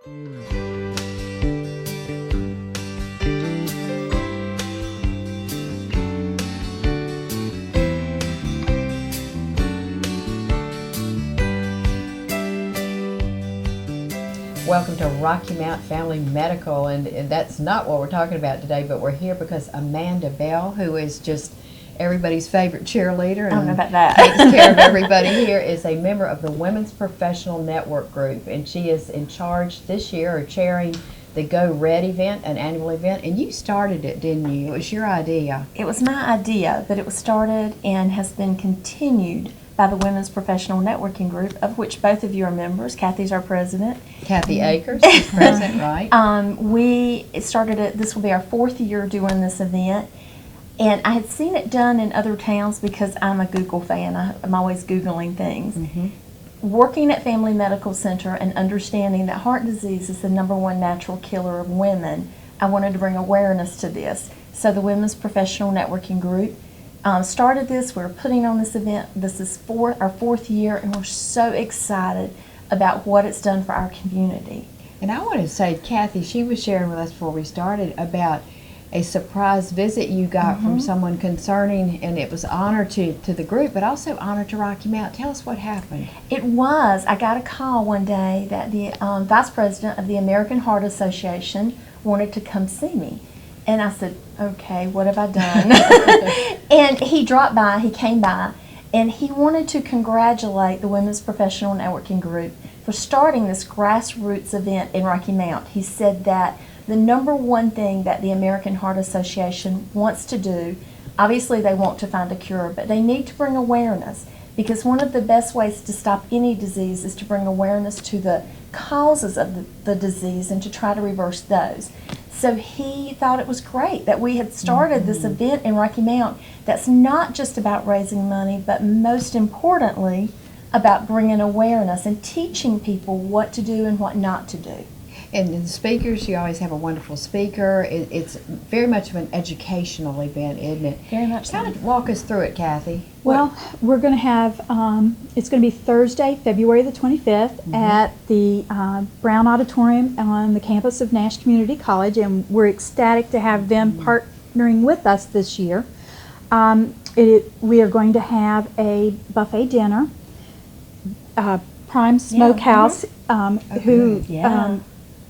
Welcome to Rocky Mount Family Medical, and that's not what we're talking about today, but we're here because Amanda Bell, who is just everybody's favorite cheerleader I don't know and about that. takes care of everybody here, is a member of the Women's Professional Network Group, and she is in charge this year of chairing the Go Red event, an annual event, and you started it, didn't you? It was your idea. It was my idea, but it was started and has been continued by the Women's Professional Networking Group, of which both of you are members. Kathy's our president. Kathy Akers is present, right? We started it, this will be our 4th year doing this event, and I had seen it done in other towns because I'm a Google fan. I'm always Googling things. Mm-hmm. Working at Family Medical Center and understanding that heart disease is the #1 natural killer of women, I wanted to bring awareness to this. So the Women's Professional Networking Group started this. We're putting on this event. This is our 4th year, and we're so excited about what it's done for our community. And I want to say, Kathy, she was sharing with us before we started about a surprise visit you got from someone concerning, and it was honor to the group, but also honor to Rocky Mount. Tell us what happened. I got a call one day that the vice president of the American Heart Association wanted to come see me. And I said, okay, what have I done? And he dropped by, he came by, and he wanted to congratulate the Women's Professional Networking Group for starting this grassroots event in Rocky Mount. He said that the #1 thing that the American Heart Association wants to do, obviously they want to find a cure, but they need to bring awareness, because one of the best ways to stop any disease is to bring awareness to the causes of the disease and to try to reverse those. So he thought it was great that we had started this event in Rocky Mount that's not just about raising money, but most importantly about bringing awareness and teaching people what to do and what not to do. And the speakers, you always have a wonderful speaker. It's very much of an educational event, isn't it? Very much so. Kind of walk us through it, Kathy. Well, we're going to have, it's going to be Thursday, February the 25th at the Brown Auditorium on the campus of Nash Community College, and we're ecstatic to have them partnering with us this year. We are going to have a buffet dinner, Prime Smokehouse, who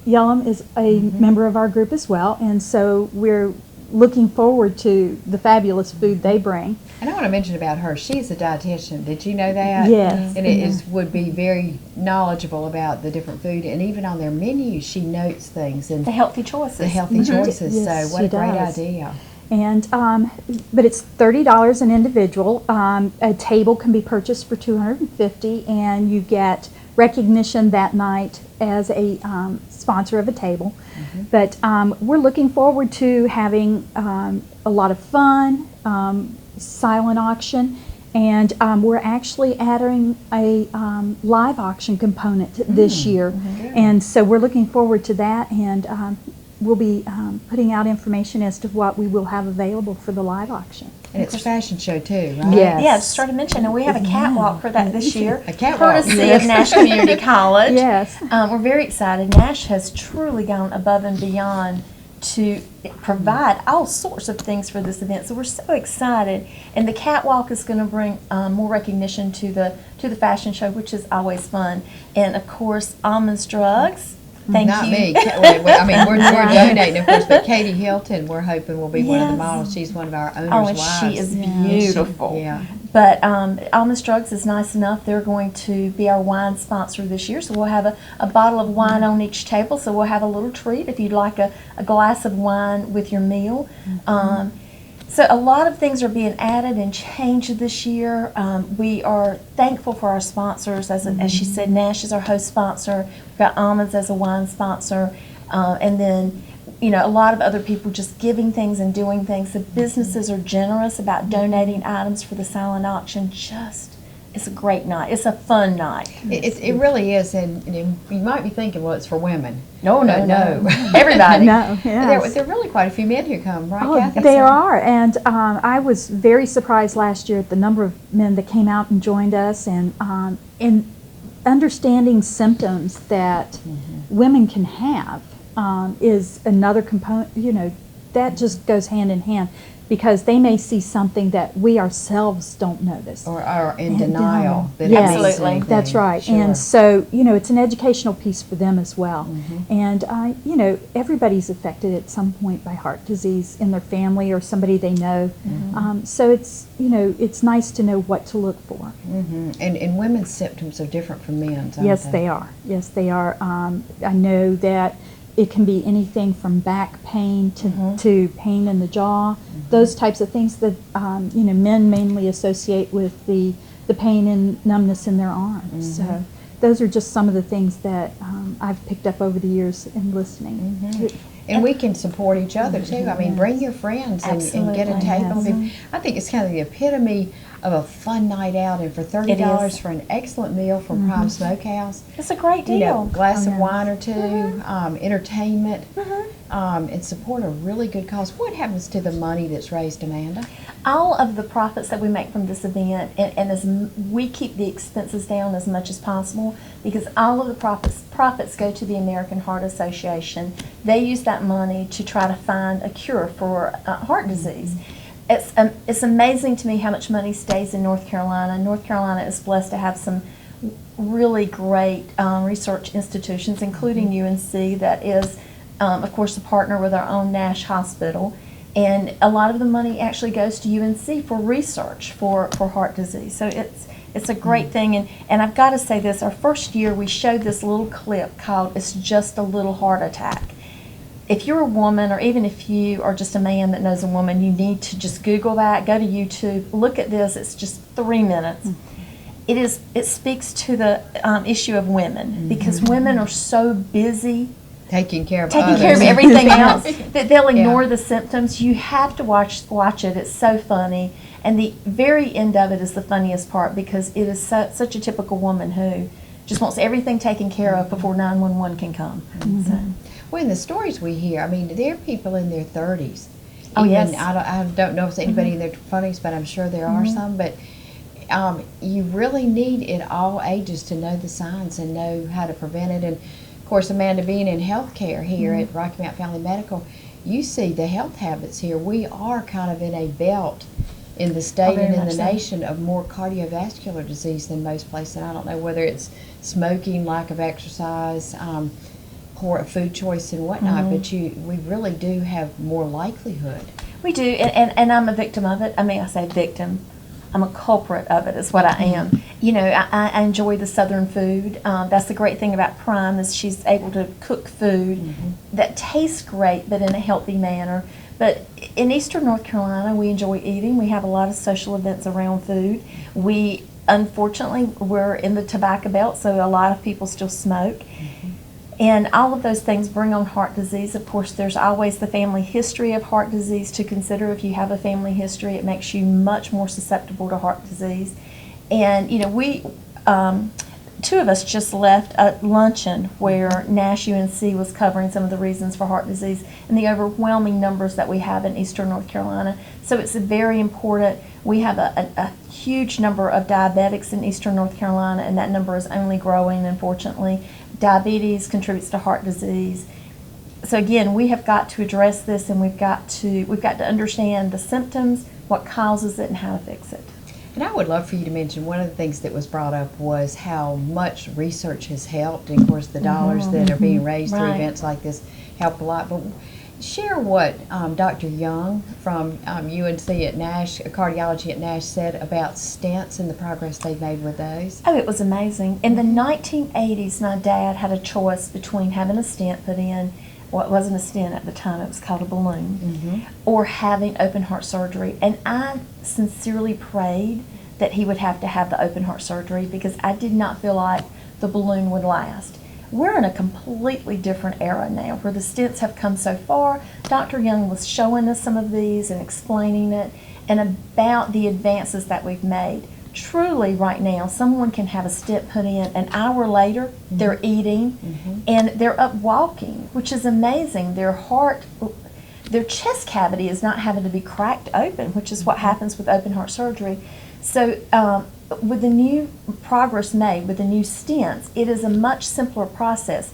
Yellum is a member of our group as well, and so we're looking forward to the fabulous food they bring. And I want to mention about her. She's a dietitian. Did you know that? Yes. And it would be very knowledgeable about the different food, and even on their menu, she notes things and The healthy choices. the healthy choices. Yes, So what she a great does. idea. And but it's $30 an individual. A table can be purchased for $250, and you get recognition that night as a sponsor of a table. But we're looking forward to having a lot of fun, silent auction, and we're actually adding a live auction component this year. And so we're looking forward to that, and we'll be putting out information as to what we will have available for the live auction. And it's a fashion show too, right? Yes. Yeah, just started mentioning, and we have a catwalk for that this year. A catwalk. Courtesy of Nash Community College. Yes. We're very excited. Nash has truly gone above and beyond to provide all sorts of things for this event. So we're so excited. And the catwalk is going to bring more recognition to the fashion show, which is always fun. And of course, Almonds Drugs. Thank Not you. me. I mean, we're donating, of course, but Katie Hilton, we're hoping will be one of the models. She's one of our owners' Oh, and wives. she is beautiful. Yeah. But Almonds Drugs is nice enough. They're going to be our wine sponsor this year. So we'll have a bottle of wine on each table. So we'll have a little treat if you'd like a glass of wine with your meal. So a lot of things are being added and changed this year. We are thankful for our sponsors. As she said, Nash is our host sponsor. We've got Almonds as a wine sponsor. And then, you know, a lot of other people just giving things and doing things. The businesses are generous about donating items for the silent auction. It's a great night. It's a fun night. It really is, and you might be thinking, well, it's for women. No. Everybody. No, yes. There are really quite a few men who come, right, Oh, Kathy? there are, and I was very surprised last year at the number of men that came out and joined us, and understanding symptoms that women can have is another component, that just goes hand in hand, because they may see something that we ourselves don't notice. Or are in And denial. That yes, it means Absolutely. anything. that's right. Sure. And so, it's an educational piece for them as well. And, everybody's affected at some point by heart disease in their family or somebody they know. So it's nice to know what to look for. And women's symptoms are different from men's, aren't Yes, they are. Yes, they are. I know that it can be anything from back pain to pain in the jaw, those types of things that men mainly associate with the pain and numbness in their arms. So those are just some of the things that I've picked up over the years in listening. And we can support each other too. I mean, bring your friends and get a Absolutely, table. yes. I think it's kind of the epitome of a fun night out, and for $30 is. for an excellent meal from Prime Smokehouse. It's a great You know, deal. glass of yeah. wine or two, entertainment, and support a really good cause. What happens to the money that's raised, Amanda? All of the profits that we make from this event, and we keep the expenses down as much as possible, because all of the profits go to the American Heart Association. They use that money to try to find a cure for heart disease. It's amazing to me how much money stays in North Carolina. North Carolina is blessed to have some really great research institutions, including UNC, that is, of course, a partner with our own Nash Hospital. And a lot of the money actually goes to UNC for research for heart disease. So it's a great thing. And I've got to say this, our first year we showed this little clip called "It's Just a Little Heart Attack." If you're a woman, or even if you are just a man that knows a woman, you need to just Google that, go to YouTube, look at this. It's just 3 minutes. It speaks to the issue of women, because women are so busy Taking care of everything else that they'll ignore Yeah. the symptoms. You have to watch it. It's so funny, and the very end of it is the funniest part, because it is such a typical woman who just wants everything taken care of before 911 can come. So, Well, in the stories we hear, I mean, there are people in their 30s. Oh, yes. I don't know if it's anybody in their 20s, but I'm sure there are some. But you really need at all ages to know the signs and know how to prevent it. And of course, Amanda, being in healthcare here at Rocky Mount Family Medical, you see the health habits here. We are kind of in a belt in the state very and in much the so. nation of more cardiovascular disease than most places. And I don't know whether it's smoking, lack of exercise, poor food choice and whatnot, but we really do have more likelihood. we do, and I'm a victim of it. I mean, I say victim. I'm a culprit of it, is what I am. You know, I enjoy the Southern food. That's the great thing about Prime, is she's able to cook food that tastes great, but in a healthy manner. But in Eastern North Carolina, we enjoy eating. We have a lot of social events around food. Unfortunately, we're in the tobacco belt, so a lot of people still smoke. And all of those things bring on heart disease. Of course, there's always the family history of heart disease to consider. If you have a family history, it makes you much more susceptible to heart disease. And, you know, we, two of us just left a luncheon where Nash UNC was covering some of the reasons for heart disease and the overwhelming numbers that we have in Eastern North Carolina. So it's very important. We have a huge number of diabetics in Eastern North Carolina, and that number is only growing, unfortunately. Diabetes contributes to heart disease. So again, we have got to address this, and we've got to understand the symptoms, what causes it, and how to fix it. And I would love for you to mention, one of the things that was brought up was how much research has helped. And of course, the dollars that are being raised through Right. events like this help a lot. But share what Dr. Young from UNC at Nash, cardiology at Nash, said about stents and the progress they've made with those. Oh, it was amazing. In the 1980s, my dad had a choice between having a stent put in, well, it wasn't a stent at the time, it was called a balloon, or having open heart surgery. And I sincerely prayed that he would have to have the open heart surgery, because I did not feel like the balloon would last. We're in a completely different era now, where the stents have come so far. Dr. Young was showing us some of these and explaining it, and about the advances that we've made. Truly, right now, someone can have a stent put in, an hour later, they're eating, and they're up walking, which is amazing. Their chest cavity is not having to be cracked open, which is what happens with open heart surgery. So with the new progress made, with the new stents, it is a much simpler process.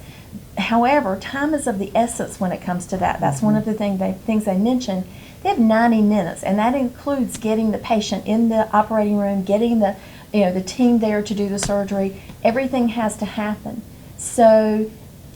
However, time is of the essence when it comes to that. That's one of the things they mentioned. They have 90 minutes, and that includes getting the patient in the operating room, getting the team there to do the surgery. Everything has to happen. So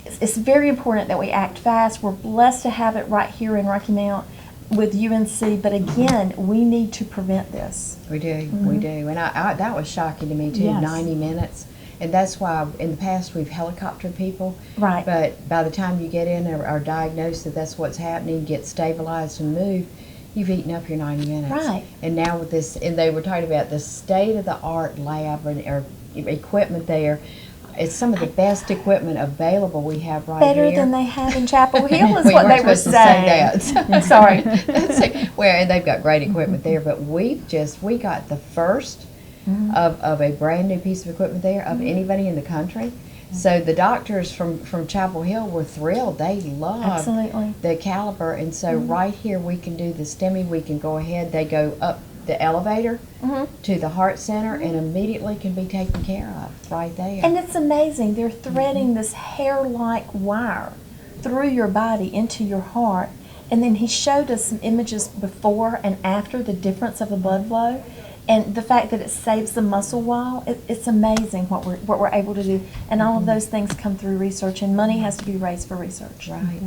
it's very important that we act fast. We're blessed to have it right here in Rocky Mount with UNC, but again, we need to prevent this. We do, we do. And I that was shocking to me too, Yes. 90 minutes. And that's why in the past we've helicoptered people. Right. But by the time you get in or diagnosed that that's what's happening, get stabilized and moved, you've eaten up your 90 minutes. Right. And now with this, and they were talking about the state-of-the-art lab or equipment there. It's some of the best equipment available we have right Better here. than they have in Chapel Hill is We what weren't they were supposed to say saying. that. Sorry. That's it. Well, and they've got great equipment there, but we got the first of a brand new piece of equipment there of anybody in the country. So the doctors from Chapel Hill were thrilled. They loved Absolutely. the caliber, and so right here we can do the STEMI. We can go ahead. They go up the elevator to the heart center and immediately can be taken care of right there. And it's amazing. They're threading this hair-like wire through your body into your heart. And then he showed us some images before and after, the difference of the blood flow. And the fact that it saves the muscle wall, it's amazing what we're able to do. And all of those things come through research, and money has to be raised for research. Right.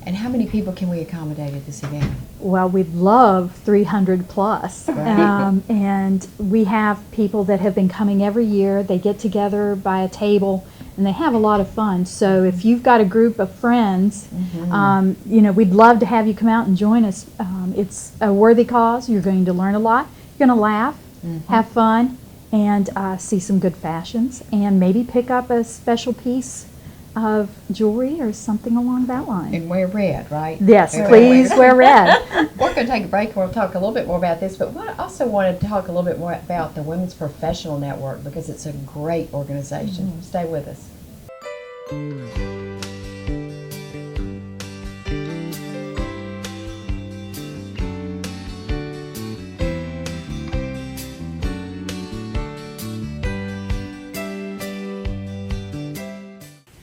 And how many people can we accommodate at this event? Well, we'd love 300 plus. Right. And we have people that have been coming every year. They get together by a table and they have a lot of fun. So if you've got a group of friends, we'd love to have you come out and join us. It's a worthy cause. You're going to learn a lot. You're going to laugh, have fun, and see some good fashions, and maybe pick up a special piece of jewelry or something along that line. And wear red, right? Yes, Everybody please wear red. We're going to take a break and we'll talk a little bit more about this, but I also wanted to talk a little bit more about the Women's Professional Network because it's a great organization. Stay with us.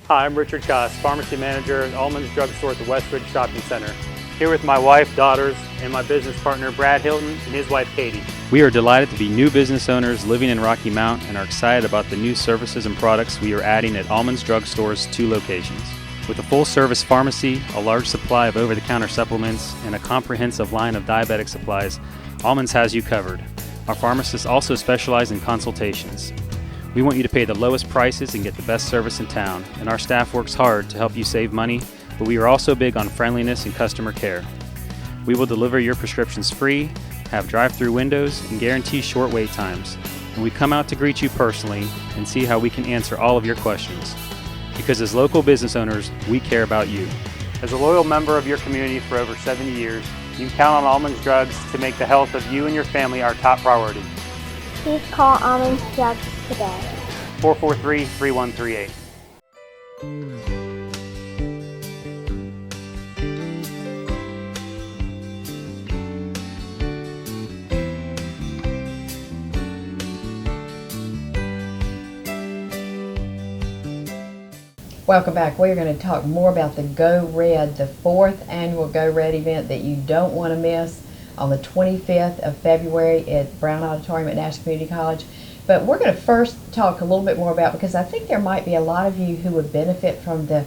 Hi, I'm Richard Koss, Pharmacy Manager at Allman's Drug Store at the Westridge Shopping Center. Here with my wife, daughters, and my business partner, Brad Hilton, and his wife, Katie. We are delighted to be new business owners living in Rocky Mount and are excited about the new services and products we are adding at Allman's Drug Store's 2 locations. With a full-service pharmacy, a large supply of over-the-counter supplements, and a comprehensive line of diabetic supplies, Allman's has you covered. Our pharmacists also specialize in consultations. We want you to pay the lowest prices and get the best service in town, and our staff works hard to help you save money, but we are also big on friendliness and customer care. We will deliver your prescriptions free, have drive-through windows, and guarantee short wait times. And we come out to greet you personally and see how we can answer all of your questions. Because as local business owners, we care about you. As a loyal member of your community for over 70 years, you can count on Allman's Drugs to make the health of you and your family our top priority. Please call Almond Drugs today. 443-3138. Welcome back. We're going to talk more about the Go Red, the 4th annual Go Red event that you don't want to miss on the 25th of February at Brown Auditorium at Nash Community College. But we're going to first talk a little bit more about, because I think there might be a lot of you who would benefit from the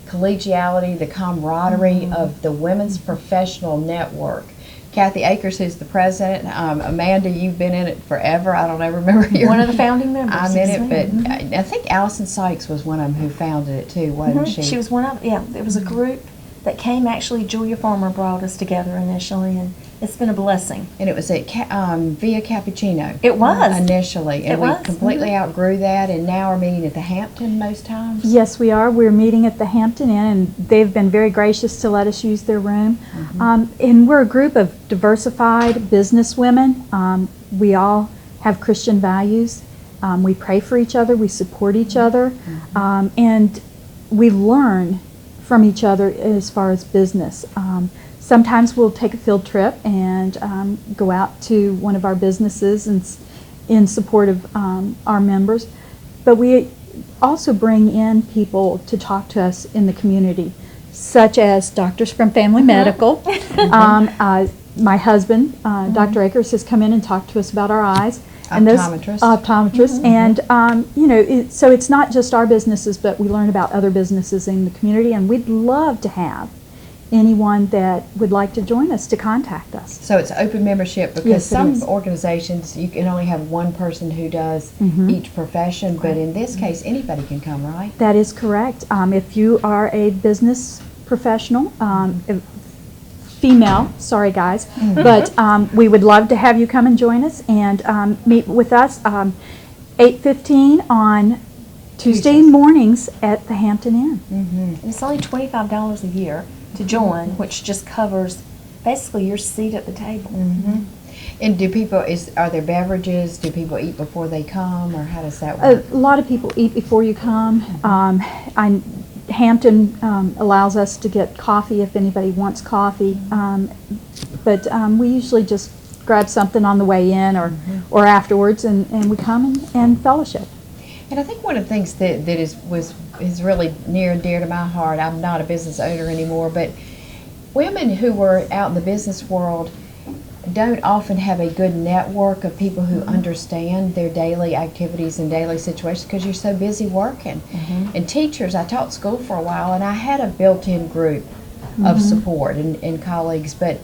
collegiality, the camaraderie of the Women's Professional Network. Kathy Akers, who's the president. Amanda, you've been in it forever. I don't ever remember your One of the founding members. I'm in yes, it, ma'am. but I think Allison Sykes was one of them who founded it too, wasn't she? She was one of, it was a group that came, actually, Julia Farmer brought us together initially, and it's been a blessing. And it was at Via Cappuccino. It was. Initially. And It we was. completely outgrew that, and now we're meeting at the Hampton most times. Yes, we are. We're meeting at the Hampton Inn, and they've been very gracious to let us use their room. And we're a group of diversified business women. We all have Christian values. We pray for each other. We support each other. And we learn from each other as far as business. Sometimes we'll take a field trip and go out to one of our businesses in support of our members. But we also bring in people to talk to us in the community, such as doctors from Family Medical. My husband, Dr. Akers, has come in and talked to us about our eyes. Optometrist. Optometrists. And, so it's not just our businesses, but we learn about other businesses in the community. And we'd love to have anyone that would like to join us to contact us. So it's open membership because Yes, it some is. organizations you can only have one person who does each profession, but in this case anybody can come, right? That is correct. If you are a business professional, female, sorry guys, but we would love to have you come and join us and meet with us 8:15 on Tuesday Tuesdays. mornings at the Hampton Inn. And it's only $25 a year to join, which just covers basically your seat at the table. And do people are there beverages? Do people eat before they come, or how does that A work? lot of people eat before you come. Hampton allows us to get coffee if anybody wants coffee, but we usually just grab something on the way in or afterwards, and we come and fellowship. And I think one of the things that is really near and dear to my heart, I'm not a business owner anymore, but women who were out in the business world don't often have a good network of people who understand their daily activities and daily situations because you're so busy working. And teachers, I taught school for a while and I had a built-in group of support and colleagues, but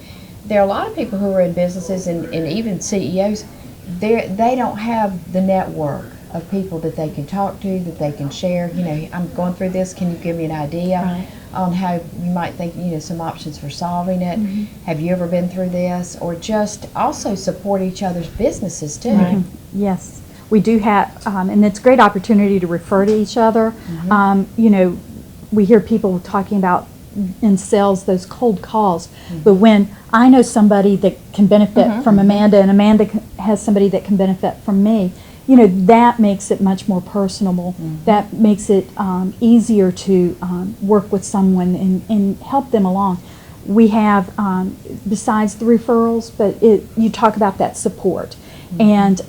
there are a lot of people who are in businesses and even CEOs, they don't have the network of people that they can talk to, that they can share. You know, I'm going through this, can you give me an idea on how you might think, some options for solving it? Have you ever been through this? Or just also support each other's businesses too. Yes, we do have, and it's a great opportunity to refer to each other. We hear people talking about in sales those cold calls, but when I know somebody that can benefit from Amanda and Amanda has somebody that can benefit from me, that makes it much more personable. That makes it easier to work with someone and help them along. We have, besides the referrals, but you talk about that support. And,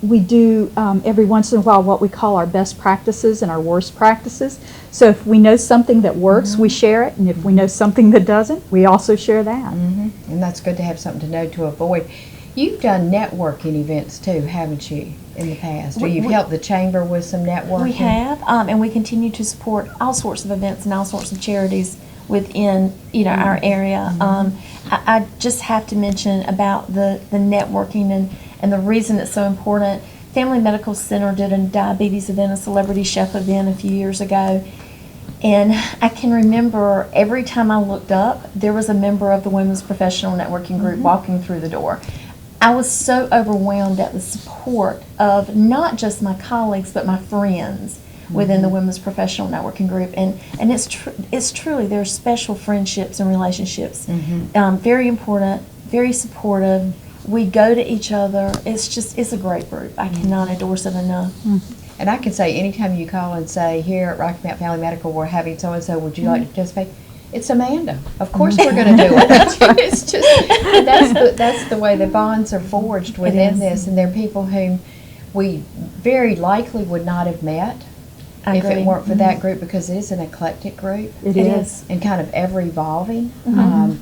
we do every once in a while what we call our best practices and our worst practices. So if we know something that works, we share it. And if we know something that doesn't, we also share that. And that's good to have something to know to avoid. You've done networking events too, haven't you, in the past? Or you've helped the chamber with some networking? We have, and we continue to support all sorts of events and all sorts of charities within, our area. I just have to mention about the networking and the reason it's so important. Family Medical Center did a diabetes event, a celebrity chef event a few years ago. And I can remember every time I looked up, there was a member of the Women's Professional Networking Group walking through the door. I was so overwhelmed at the support of not just my colleagues, but my friends within the Women's Professional Networking Group. And it's truly, there are special friendships and relationships. Very important, very supportive. We go to each other. It's a great group. I cannot endorse it enough. And I can say anytime you call and say, here at Rocky Mount Family Medical, we're having so-and-so, would you like to participate? It's Amanda. Of course we're going to do it. It's just, that's the way the bonds are forged within this. And there are people whom we very likely would not have met if it weren't for that group, because it is an eclectic group. It is. And kind of ever evolving.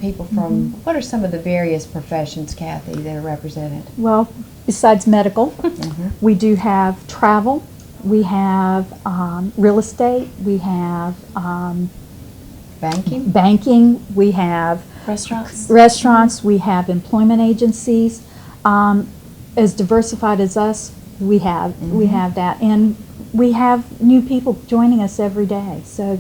People from, what are some of the various professions, Kathy, that are represented? Well, besides medical, we do have travel, we have real estate, we have Banking? we have Restaurants. we have employment agencies. As diversified as us, we have that, and we have new people joining us every day. So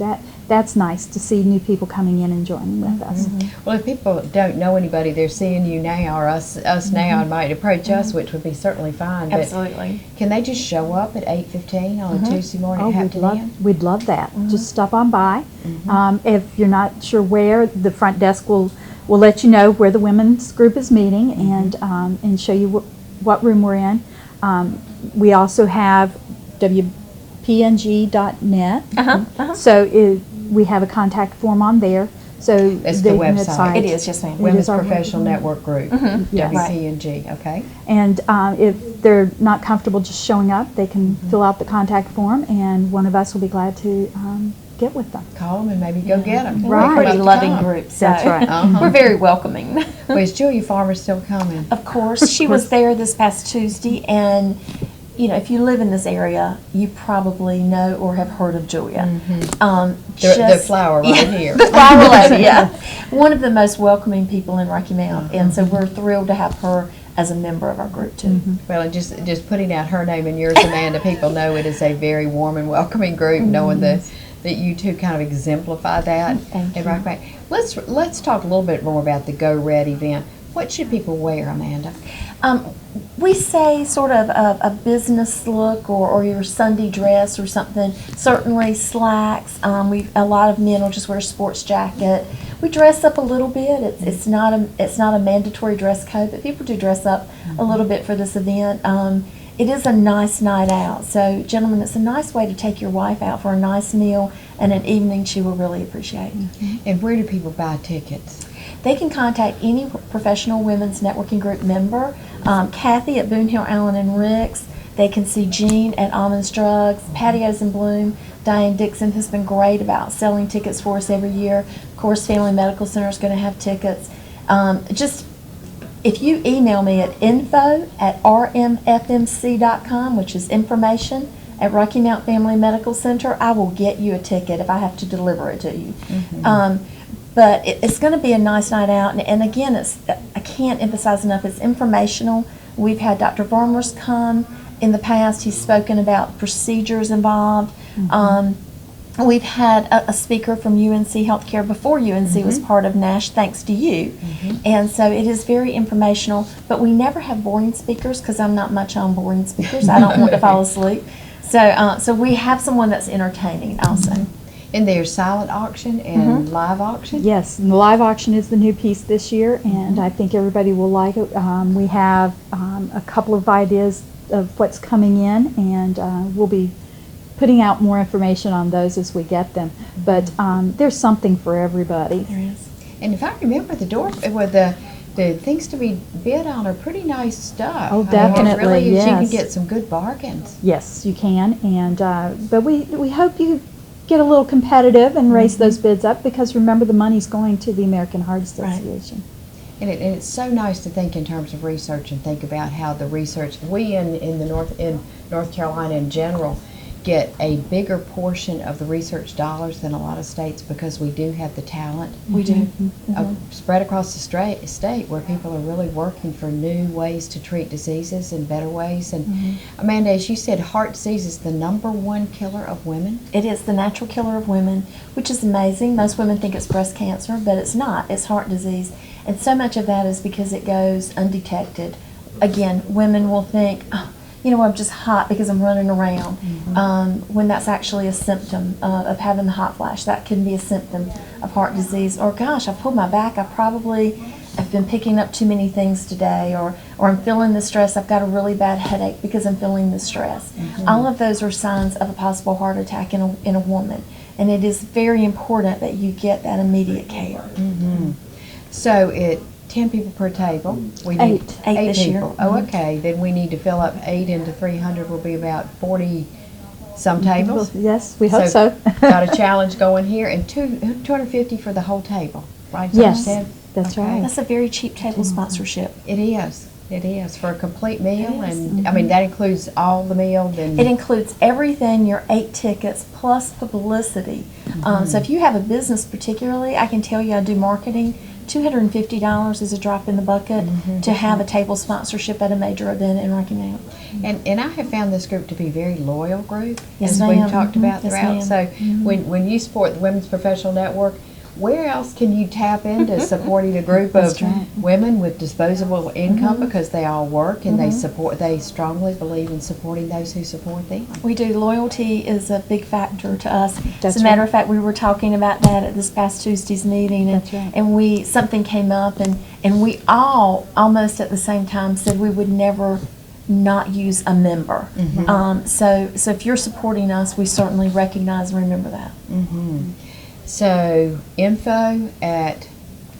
that's nice to see new people coming in and joining with us. Well, if people don't know anybody, they're seeing you now, or us now, and might approach us, which would be certainly fine. But Absolutely. can they just show up at 8:15 on a Tuesday morning at Hampton Inn? We'd love that. Just stop on by. If you're not sure where, the front desk will let you know where the women's group is meeting and show you what room we're in. We also have WPNG.net. So we have a contact form on there. So That's the website. It is, yes, ma'am. It Women's is our Professional Network Group, Yes. WPNG, okay? And if they're not comfortable just showing up, they can fill out the contact form, and one of us will be glad to get with them. Call them and maybe go get them. We're a pretty loving group, so That's right. we're very welcoming. Well, is Julia Farmer still coming? Of course, she was there this past Tuesday, and you know, if you live in this area, you probably know or have heard of Julia. The flower right here. The flower lady, yeah. One of the most welcoming people in Rocky Mount, and so we're thrilled to have her as a member of our group too. Well, and just putting out her name and yours, Amanda, people know it is a very warm and welcoming group, knowing that you two kind of exemplify that. Thank you. Right. Let's talk a little bit more about the Go Red event. What should people wear, Amanda? We say sort of a business look or your Sunday dress or something. Certainly slacks. A lot of men will just wear a sports jacket. We dress up a little bit. It's not a mandatory dress code, but people do dress up a little bit for this event. It is a nice night out. So, gentlemen, it's a nice way to take your wife out for a nice meal and an evening she will really appreciate. And where do people buy tickets? They can contact any professional women's networking group member, Kathy at Boone Hill, Allen and Ricks. They can see Jean at Almonds Drugs, Patios in Bloom. Diane Dixon has been great about selling tickets for us every year. Of course, Family Medical Center is going to have tickets. Just if you email me at info@rmfmc.com, which is information at Rocky Mount Family Medical Center, I will get you a ticket if I have to deliver it to you. But it's going to be a nice night out, and again, I can't emphasize enough, it's informational. We've had Dr. Varmers come in the past. He's spoken about procedures involved. We've had a speaker from UNC Healthcare before UNC was part of NASH, thanks to you. And so it is very informational, but we never have boring speakers because I'm not much on boring speakers. I don't want to fall asleep. So we have someone that's entertaining also. And there's silent auction and live auction? Yes, and the live auction is the new piece this year, and I think everybody will like it. We have a couple of ideas of what's coming in, and we'll be putting out more information on those as we get them. But there's something for everybody. There is. And if I remember, the things to be bid on are pretty nice stuff. Oh, I mean, definitely, really, you can yes. get some good bargains. Yes, you can, and but we hope you get a little competitive and raise those bids up, because remember, the money's going to the American Heart Association. And it's so nice to think in terms of research and think about how the research we in North Carolina in general get a bigger portion of the research dollars than a lot of states, because we do have the talent. We do. Spread across the state where people are really working for new ways to treat diseases and better ways. And Amanda, as you said, heart disease is the #1 killer of women. It is the natural killer of women, which is amazing. Most women think it's breast cancer, but it's not. It's heart disease. And so much of that is because it goes undetected. Again, women will think, oh, you know, I'm just hot because I'm running around, when that's actually a symptom of having the hot flash. That can be a symptom of heart disease. Or, gosh, I pulled my back. I probably have been picking up too many things today. Or I'm feeling the stress. I've got a really bad headache because I'm feeling the stress. All of those are signs of a possible heart attack in a woman. And it is very important that you get that immediate care. So 10 people per table. We need Eight this year. people. Oh, okay. Then we need to fill up 8 into 300 will be about 40 some tables. Yes, we hope so. Got a challenge going here, and 250 for the whole table, right? Yes, Said? that's right. That's a very cheap table sponsorship. It is. It is for a complete meal, and I mean that includes all the meal. Then It includes everything, your 8 tickets, plus publicity. So if you have a business particularly, I can tell you I do marketing. $250 is a drop in the bucket to have a table sponsorship at a major event in Rocky Mount. And I have found this group to be a very loyal group, Yes, as ma'am. we've talked about Yes, throughout. ma'am. So when you support the Women's Professional Network, where else can you tap into supporting a group of That's right. women with disposable income, because they all work and they strongly believe in supporting those who support them. We do. Loyalty is a big factor to us. That's As a matter right. of fact, we were talking about that at this past Tuesday's meeting, and, That's right. and something came up, and we all almost at the same time said we would never not use a member. So if you're supporting us, we certainly recognize and remember that. So info at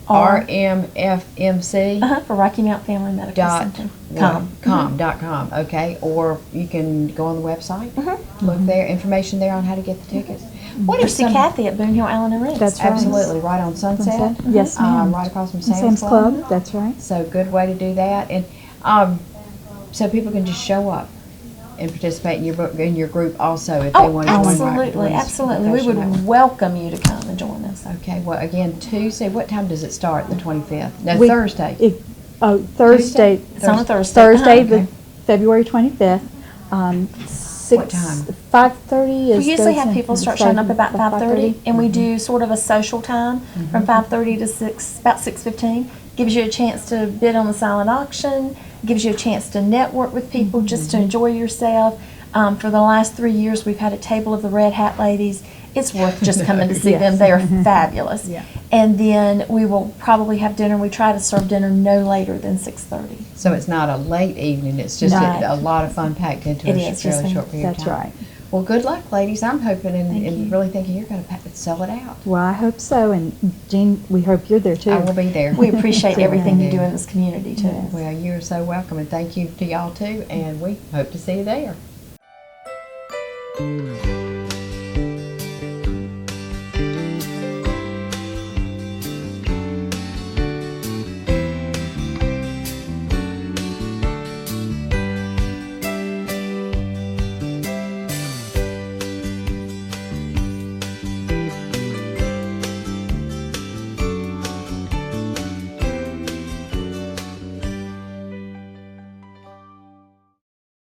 RMFMC. For Rocky Mount Family Medical Dot Center. com, okay, or you can go on the website, look there, information there on how to get the tickets. What Or if see some, Kathy at Boone Hill Allen and Reeves. That's right. absolutely, right on Sunset? Yes, ma'am. Right across from Sam's Club, that's right. So good way to do that, and so people can just show up and participate in your group also if they Oh, want to join. absolutely, absolutely. We would welcome you to come and join us. Okay, well, again, Tuesday, what time does it start, the 25th? No, We- Thursday. Thursday. It's on a Thursday. Thursday, Okay. February 25th. What time? 5:30 is. We usually have those- people start showing up about 5:30, and we do sort of a social time from 5:30 to 6, about 6:15. Gives you a chance to bid on the silent auction, gives you a chance to network with people, just to enjoy yourself. For the last 3 years, we've had a table of the Red Hat ladies. It's worth just coming to see them. Yes. They are fabulous. Yeah. And then we will probably have dinner. We try to serve dinner no later than 6:30. So it's not a late evening, it's just Right. a lot of fun packed into It a is, yes, fairly ma'am. short period of That's time. right. Well, good luck, ladies. I'm hoping Thank and you. really thinking you're going to sell it out. Well, I hope so, and Jean, we hope you're there too. I will be there. We appreciate everything you do in this community, too. Yes. Well, you're so welcome, and thank you to y'all too, and we hope to see you there.